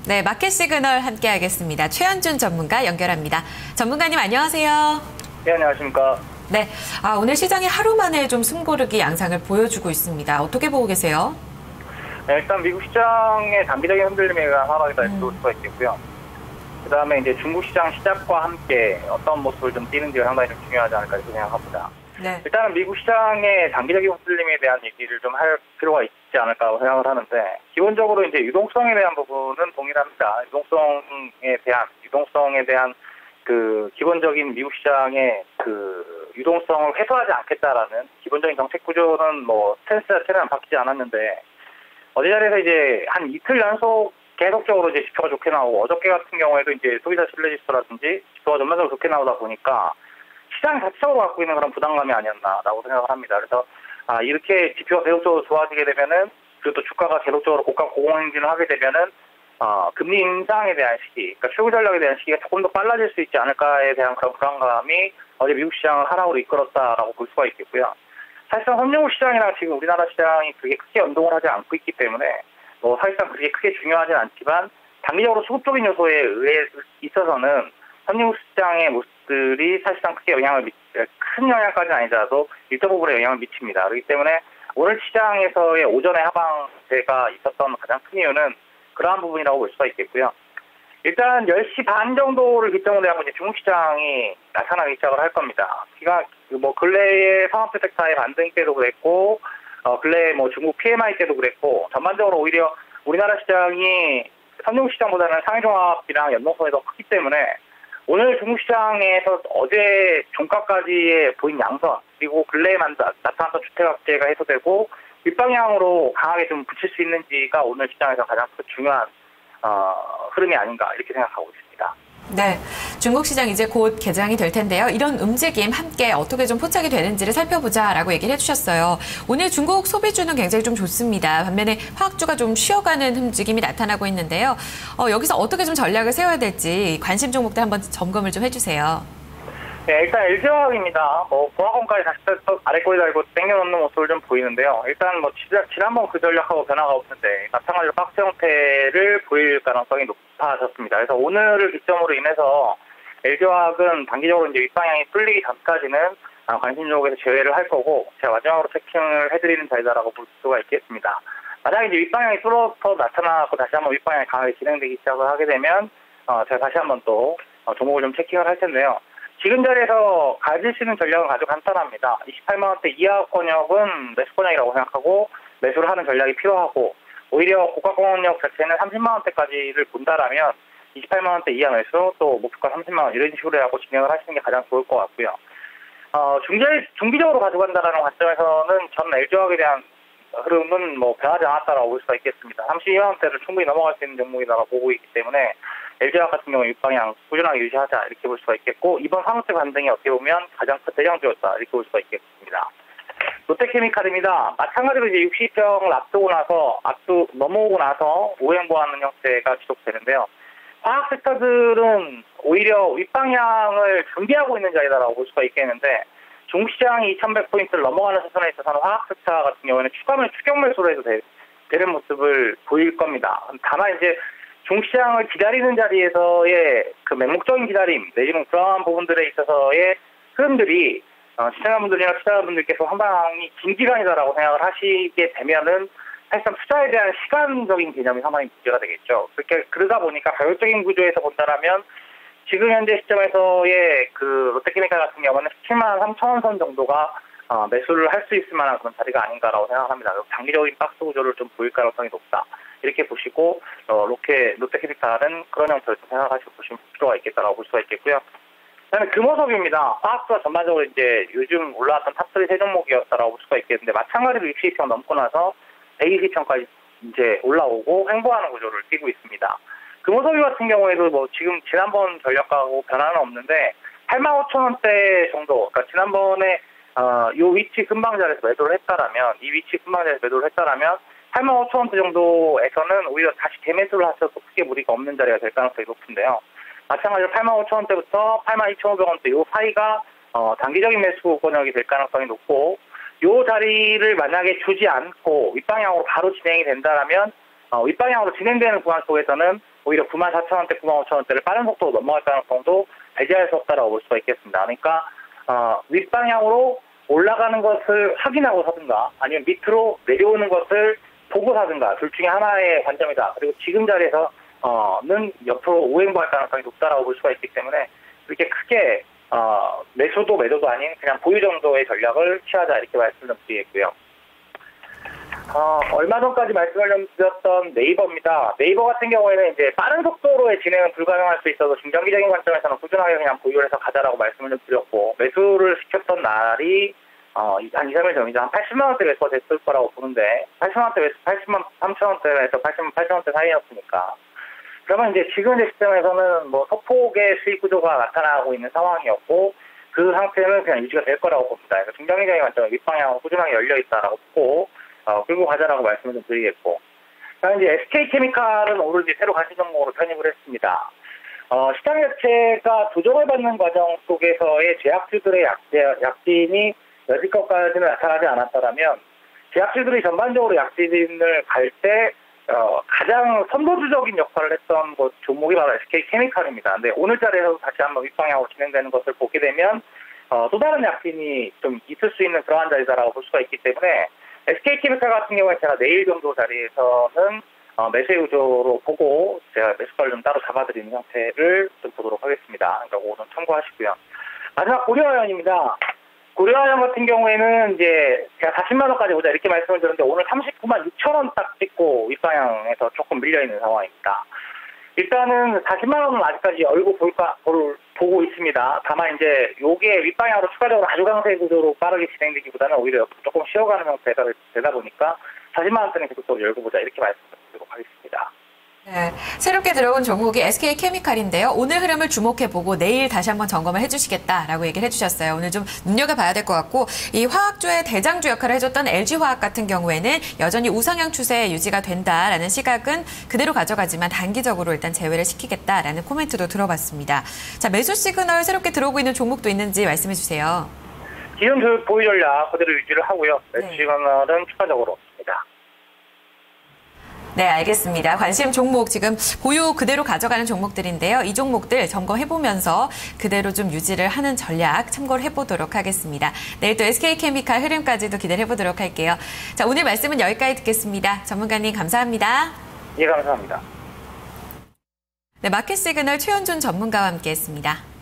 네, 마켓 시그널 함께 하겠습니다. 최현준 전문가 연결합니다. 전문가님 안녕하세요. 네, 안녕하십니까. 네, 오늘 시장이 하루 만에 좀 숨고르기 양상을 보여주고 있습니다. 어떻게 보고 계세요? 네, 일단 미국 시장의 단기적인 흔들림에 대한 하락이다 볼 수가 있겠고요. 그 다음에 이제 중국 시장 시작과 함께 어떤 모습을 좀 띄는지가 상당히 좀 중요하지 않을까 생각합니다. 네. 일단은 미국 시장의 단기적인 흔들림에 대한 얘기를 좀 할 필요가 있지 않을까 생각을 하는데, 기본적으로 이제 유동성에 대한 부분은 동일합니다. 유동성에 대한 그 기본적인 미국 시장의 그 유동성을 회수하지 않겠다라는 기본적인 정책 구조는 뭐 스탠스 자체는 바뀌지 않았는데, 어제 자리에서 이제 한 이틀 연속 계속적으로 이제 지표가 좋게 나오고, 어저께 같은 경우에도 이제 소비자 신뢰지수라든지 지표가 전반적으로 좋게 나오다 보니까 시장 자체적으로 갖고 있는 그런 부담감이 아니었나라고 생각을 합니다. 그래서 이렇게 지표가 계속적으로 좋아지게 되면은, 그리고 또 주가가 계속적으로 고가 고공행진을 하게 되면은 금리 인상에 대한 시기, 그러니까 출구 전략에 대한 시기가 조금 더 빨라질 수 있지 않을까에 대한 그런 불안감이 어제 미국 시장을 하락으로 이끌었다라고 볼 수가 있겠고요. 사실상 선진국 시장이랑 지금 우리나라 시장이 그렇게 크게 연동을 하지 않고 있기 때문에 뭐 사실상 그렇게 크게 중요하진 않지만, 단기적으로 수급적인 요소에 있어서는 선진국 시장의 모습들이 사실상 큰 영향까지는 아니더라도 일정 부분의 영향을 미칩니다. 그렇기 때문에 오늘 시장에서의 오전의 하방세가 있었던 가장 큰 이유는 그러한 부분이라고 볼 수가 있겠고요. 일단 10시 반 정도를 기점으로 하고 이제 중국 시장이 나타나기 시작을 할 겁니다. 뭐 근래의 상업주택사의 반등 때도 그랬고, 근래 뭐 중국 PMI 때도 그랬고, 전반적으로 오히려 우리나라 시장이 선진국 시장보다는 상해종합이랑 연동성이 더 크기 때문에 오늘 중국 시장에서 어제 종가까지의 보인 양선, 그리고 근래에 나타났던 주택악재가 해소되고 윗방향으로 강하게 좀 붙일 수 있는지가 오늘 시장에서 가장 중요한 흐름이 아닌가 이렇게 생각하고 있습니다. 네, 중국 시장 이제 곧 개장이 될 텐데요. 이런 움직임 함께 어떻게 좀 포착이 되는지를 살펴보자라고 얘기를 해주셨어요. 오늘 중국 소비주는 굉장히 좀 좋습니다. 반면에 화학주가 좀 쉬어가는 움직임이 나타나고 있는데요. 여기서 어떻게 좀 전략을 세워야 될지 관심 종목들 한번 점검을 좀 해주세요. 네, 일단 LG화학입니다. 뭐 보합권까지 다시 아래꼬리 달고 당겨놓는 모습을 좀 보이는데요. 일단 뭐 지난번 그 전략하고 변화가 없는데 마찬가지로 박스 형태를 보일 가능성이 높아졌습니다. 그래서 오늘을 기점으로 인해서 LG화학은 단기적으로 이제 윗방향이 뚫리기 전까지는 관심 종목에서 제외를 할 거고, 제가 마지막으로 체킹을 해드리는 자리다라고 볼 수가 있겠습니다. 만약에 이제 윗방향이 뚫어서 나타나고 다시 한번 윗방향이 강하게 진행되기 시작을 하게 되면 제가 다시 한번 또 종목을 좀 체킹을 할 텐데요. 지금 자리에서 가질 수 있는 전략은 아주 간단합니다. 28만원대 이하 권역은 매수 권역이라고 생각하고 매수를 하는 전략이 필요하고, 오히려 고가 권역 자체는 30만원대까지를 본다라면 28만원대 이하 매수, 또 목표가 30만원 이런 식으로 하고 진행을 하시는 게 가장 좋을 것 같고요. 중기적으로 가져간다라는 관점에서는 전 LG화학에 대한 흐름은 뭐 변하지 않았다라고 볼 수가 있겠습니다. 32만원대를 충분히 넘어갈 수 있는 종목이라고 보고 있기 때문에 LG화학 같은 경우 윗방향 꾸준하게 유지하자 이렇게 볼 수가 있겠고, 이번 상승 반등이 어떻게 보면 가장 큰 대장주였다 이렇게 볼 수가 있겠습니다. 롯데케미칼입니다. 마찬가지로 이제 60평을 넘어오고 나서 오행보하는 형태가 지속되는데요. 화학 섹터들은 오히려 윗방향을 준비하고 있는 자리다라고 볼 수가 있겠는데, 중국 시장이 2100포인트를 넘어가는 수준에 있어서는 화학 섹터 같은 경우에는 추격 매수로 해도 되는 모습을 보일 겁니다. 다만 이제 중시장을 기다리는 자리에서의 그 맹목적인 기다림, 내지는 그러한 부분들에 있어서의 흐름들이 시청자분들이나 투자자분들께서 상당히 긴 기간이다라고 생각을 하시게 되면은 사실상 투자에 대한 시간적인 개념이 상당히 문제가 되겠죠. 그러다 보니까 가격적인 구조에서 본다라면 지금 현재 시점에서의 그 롯데케미칼 같은 경우는 17만 3천 선 정도가 매수를 할 수 있을 만한 그런 자리가 아닌가라고 생각합니다. 장기적인 박스 구조를 좀 보일 가능성이 높다, 이렇게 보시고 롯데케미칼은 그런 형태로 생각하시고 보시면 필요가 있겠다라고 볼 수가 있겠고요. 그다음에 금호석유입니다. 화학주가 전반적으로 이제 요즘 올라왔던 탑3 세 종목이었다라고 볼 수가 있겠는데, 마찬가지로 62평 넘고 나서 120평까지 이제 올라오고 횡보하는 구조를 띄고 있습니다. 금호석유 같은 경우에도 뭐 지금 지난번 전략하고 변화는 없는데 85,000원대 정도, 그러니까 지난번에 요 위치 근방자리에서 매도를 했다라면, 이 위치 근방자리에서 매도를 했다라면 85,000원대 정도에서는 오히려 다시 대매수를 하셔도 크게 무리가 없는 자리가 될 가능성이 높은데요. 마찬가지로 85,000원대부터 82,500원대 요 사이가 단기적인 매수 권역이 될 가능성이 높고, 요 자리를 만약에 주지 않고 윗방향으로 바로 진행이 된다라면 윗방향으로 진행되는 구간 속에서는 오히려 94,000원대, 95,000원대를 빠른 속도로 넘어갈 가능성도 배제할 수 없다라고 볼 수가 있겠습니다. 그러니까 윗방향으로 올라가는 것을 확인하고 사든가 아니면 밑으로 내려오는 것을 보고 사든가 둘 중에 하나의 관점이다. 그리고 지금 자리에서는 옆으로 우행보할 가능성이 높다라고 볼 수가 있기 때문에 이렇게 크게 매수도 매도도 아닌 그냥 보유 정도의 전략을 취하자 이렇게 말씀을 좀 드리겠고요. 얼마 전까지 말씀을 드렸던 네이버입니다. 네이버 같은 경우에는 이제 빠른 속도로의 진행은 불가능할 수 있어서 중장기적인 관점에서는 꾸준하게 그냥 보유를 해서 가자라고 말씀을 좀 드렸고, 매수를 시켰던 날이 한 2, 3일 전이죠. 한 80만 원대 매수가 됐을 거라고 보는데 80만 원대 매수 80만 3천 원대에서 80만 8천 원대 사이였으니까, 그러면 이제 지금 시점에서는 뭐 소폭의 수익 구조가 나타나고 있는 상황이었고 그 상태는 그냥 유지가 될 거라고 봅니다. 그러니까 중장기적인 관점은 윗방향으로 꾸준하게 열려 있다라고 보고 끌고 가자라고 말씀을 좀 드리겠고, 그다음에 이제 SK케미칼은 오늘 이제 새로 가시 종목으로 편입을 했습니다. 시장 자체가 조정을 받는 과정 속에서의 제약주들의 약진이 여지껏까지는 나타나지 않았더라면, 제약주들이 전반적으로 약진을 갈 때 가장 선도주적인 역할을 했던 종목이 바로 SK케미칼입니다. 근데 오늘 자리에서 다시 한번 윗방향으로 진행되는 것을 보게 되면 또 다른 약진이 좀 있을 수 있는 그러한 자리다라고 볼 수가 있기 때문에, SK케미칼 같은 경우에 제가 내일 정도 자리에서는 매수의 구조로 보고 제가 매수가를 좀 따로 잡아드리는 형태를 좀 보도록 하겠습니다. 그러니까 오늘 참고하시고요. 마지막 고려아연입니다. 고려아연 같은 경우에는 이제 제가 40만 원까지 오자 이렇게 말씀을 드렸는데 오늘 39만 6천 원 딱 찍고 윗방향에서 조금 밀려있는 상황입니다. 일단은 40만 원은 아직까지 열고 보고 있습니다. 다만 이제 요게 윗방향으로 추가적으로 아주 강세 구조로 빠르게 진행되기보다는 오히려 조금 쉬어가는 형태가 되다 보니까 40만 원대는 계속 열고 보자 이렇게 말씀드리도록 하겠습니다. 네, 새롭게 들어온 종목이 SK케미칼인데요. 오늘 흐름을 주목해보고 내일 다시 한번 점검을 해주시겠다라고 얘기를 해주셨어요. 오늘 좀 눈여겨봐야 될 것 같고, 이 화학주의 대장주 역할을 해줬던 LG화학 같은 경우에는 여전히 우상향 추세 유지가 된다라는 시각은 그대로 가져가지만 단기적으로 일단 제외를 시키겠다라는 코멘트도 들어봤습니다. 자, 매수 시그널 새롭게 들어오고 있는 종목도 있는지 말씀해 주세요. 기존 보유 전략 그대로 유지를 하고요. 매수 시그널은 추가적으로 없습니다. 네, 알겠습니다. 관심 종목 지금 보유 그대로 가져가는 종목들인데요. 이 종목들 점검해보면서 그대로 좀 유지를 하는 전략 참고를 해보도록 하겠습니다. 내일 또 SK케미칼 흐름까지도 기대를 해보도록 할게요. 자, 오늘 말씀은 여기까지 듣겠습니다. 전문가님 감사합니다. 예, 감사합니다. 네, 마켓 시그널 최현준 전문가와 함께했습니다.